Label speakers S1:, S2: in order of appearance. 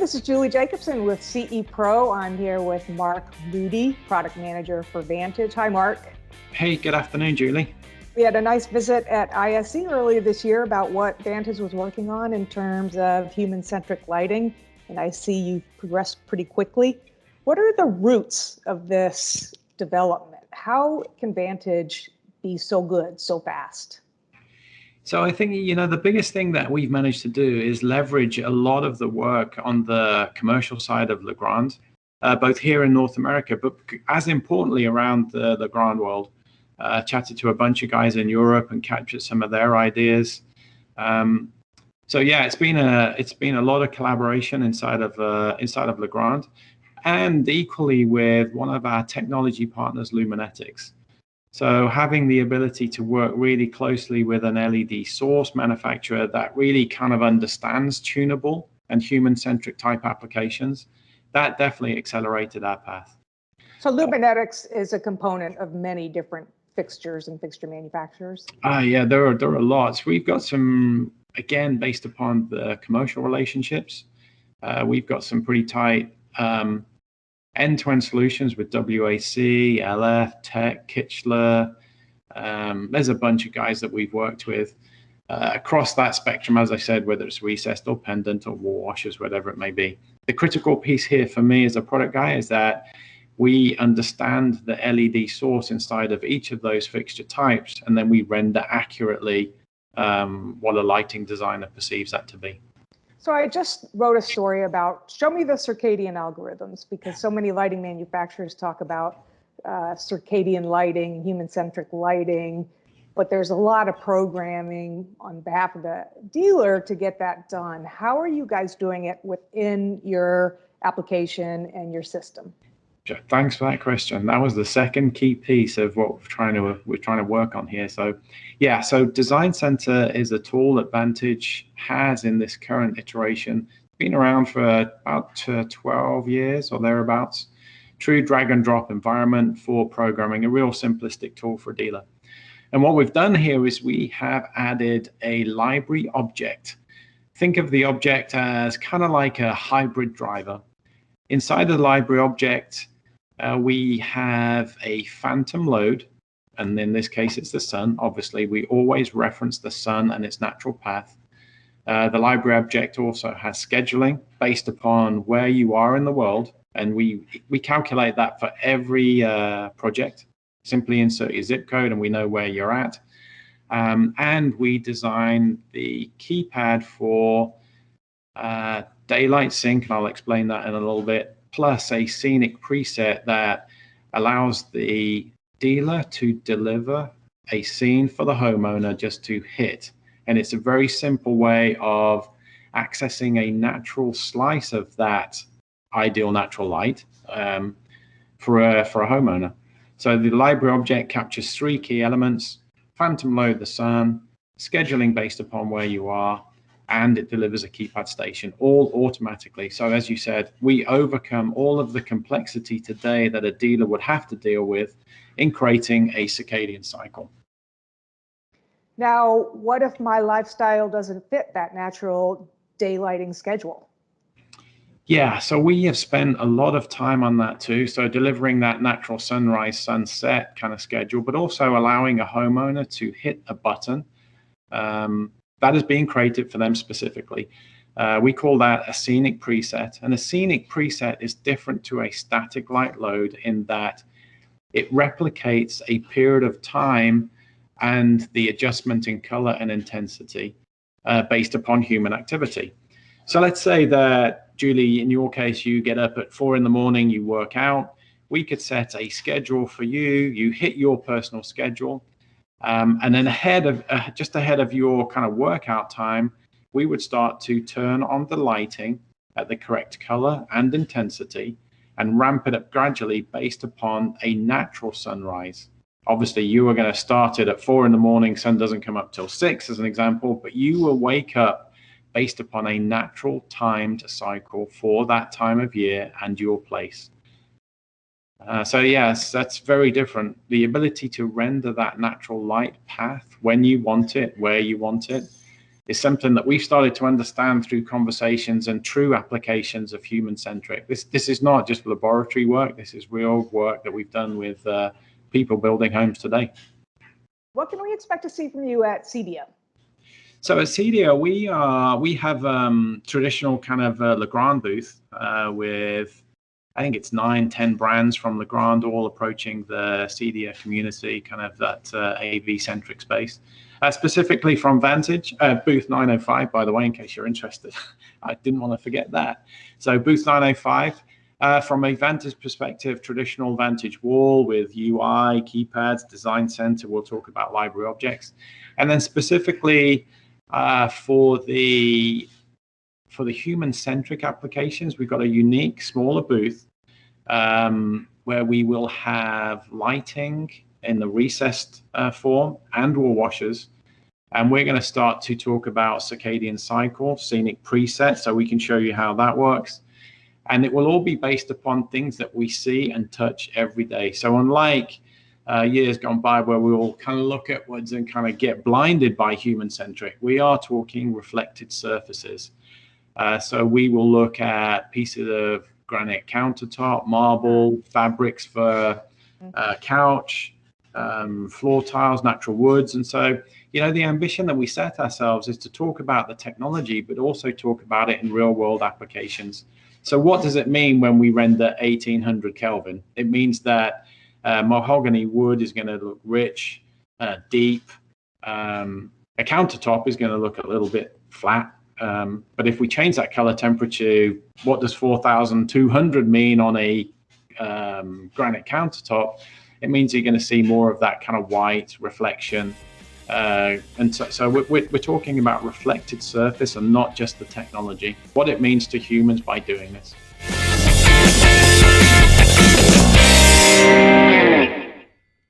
S1: this is Julie Jacobson with CE Pro. I'm here with Mark Moody, Product Manager for Vantage. Hi, Mark.
S2: Hey, good afternoon, Julie.
S1: We had a nice visit at ISE earlier this year about what Vantage was working on in terms of human-centric lighting, and I see you've progressed pretty quickly. What are the roots of this development? How can Vantage be so good so fast?
S2: So I think, the biggest thing that we've managed to do is leverage a lot of the work on the commercial side of Legrand, both here in North America, but as importantly around the Legrand world. Chatted to a bunch of guys in Europe and captured some of their ideas. So yeah, it's been a lot of collaboration inside of Legrand, and equally with one of our technology partners, Luminetics. So having the ability to work really closely with an LED source manufacturer that really kind of understands tunable and human-centric type applications, that definitely accelerated our path.
S1: So Luminetics is a component of many different fixtures and fixture manufacturers?
S2: Yeah, there are lots. We've got some, again, based upon the commercial relationships. We've got some pretty tight end-to-end solutions with WAC, LF, Tech, Kitchler. There's a bunch of guys that we've worked with across that spectrum, as I said, whether it's recessed or pendant or wall washers, whatever it may be. The critical piece here for me as a product guy is that we understand the LED source inside of each of those fixture types, and then we render accurately what a lighting designer perceives that to be.
S1: So I just wrote a story about, show me the circadian algorithms, because so many lighting manufacturers talk about circadian lighting, human-centric lighting, but there's a lot of programming on behalf of the dealer to get that done. How are you guys doing it within your application and your system?
S2: Thanks for that question. That was the second key piece of what we're trying to work on here. So yeah, so Design Center is a tool that Vantage has in this current iteration. It's been around for about 12 years or thereabouts. True drag and drop environment for programming, a real simplistic tool for a dealer. And what we've done here is we have added a library object. Think of the object as kind of like a hybrid driver. Inside the library object, we have a phantom load, and in this case, it's the sun. Obviously, we always reference the sun and its natural path. The library object also has scheduling based upon where you are in the world, and we calculate that for every project. Simply insert your zip code, and we know where you're at. And we design the keypad for daylight sync, and I'll explain that in a little bit, plus a scenic preset that allows the dealer to deliver a scene for the homeowner just to hit. And it's a very simple way of accessing a natural slice of that ideal natural light for a homeowner. So the library object captures three key elements: phantom load, the sun, scheduling based upon where you are, and it delivers a keypad station, all automatically. So as you said, we overcome all of the complexity today that a dealer would have to deal with in creating a circadian cycle.
S1: Now, what if my lifestyle doesn't fit that natural daylighting schedule?
S2: Yeah, so we have spent a lot of time on that too. So delivering that natural sunrise, sunset kind of schedule, but also allowing a homeowner to hit a button that is being created for them specifically. We call that a scenic preset. And a scenic preset is different to a static light load in that it replicates a period of time and the adjustment in color and intensity based upon human activity. So let's say that, Julie, in your case, you get up at 4 a.m, you work out. We could set a schedule for you. You hit your personal schedule. And then just ahead of your kind of workout time, we would start to turn on the lighting at the correct color and intensity and ramp it up gradually based upon a natural sunrise. Obviously, you are going to start it at 4 a.m, sun doesn't come up till 6 as an example, but you will wake up based upon a natural timed cycle for that time of year and your place. So yes, that's very different. The ability to render that natural light path when you want it, where you want it, is something that we've started to understand through conversations and true applications of human-centric. This is not just laboratory work. This is real work that we've done with people building homes today.
S1: What can we expect to see from you at CDO?
S2: So at CDO, we have traditional kind of Legrand booth with, I think it's 9-10 brands from Legrand, all approaching the CDO community, kind of that AV-centric space. Specifically from Vantage, booth 905, by the way, in case you're interested. I didn't want to forget that. So booth 905, from a Vantage perspective, traditional Vantage wall with UI, keypads, design center, we'll talk about library objects. And then specifically for the human-centric applications, we've got a unique, smaller booth where we will have lighting in the recessed form and wall washers. And we're going to start to talk about circadian cycle, scenic presets, so we can show you how that works. And it will all be based upon things that we see and touch every day. So unlike years gone by where we all kind of look upwards and kind of get blinded by human-centric, we are talking reflected surfaces. So we will look at pieces of granite countertop, marble, fabrics for couch, floor tiles, natural woods. And so, you know, the ambition that we set ourselves is to talk about the technology, but also talk about it in real world applications. So what does it mean when we render 1800 Kelvin? It means that mahogany wood is going to look rich, deep. A countertop is going to look a little bit flat. But if we change that color temperature, what does 4200 mean on a granite countertop? It means you're going to see more of that kind of white reflection. And so we're talking about reflected surface and not just the technology, what it means to humans by doing this.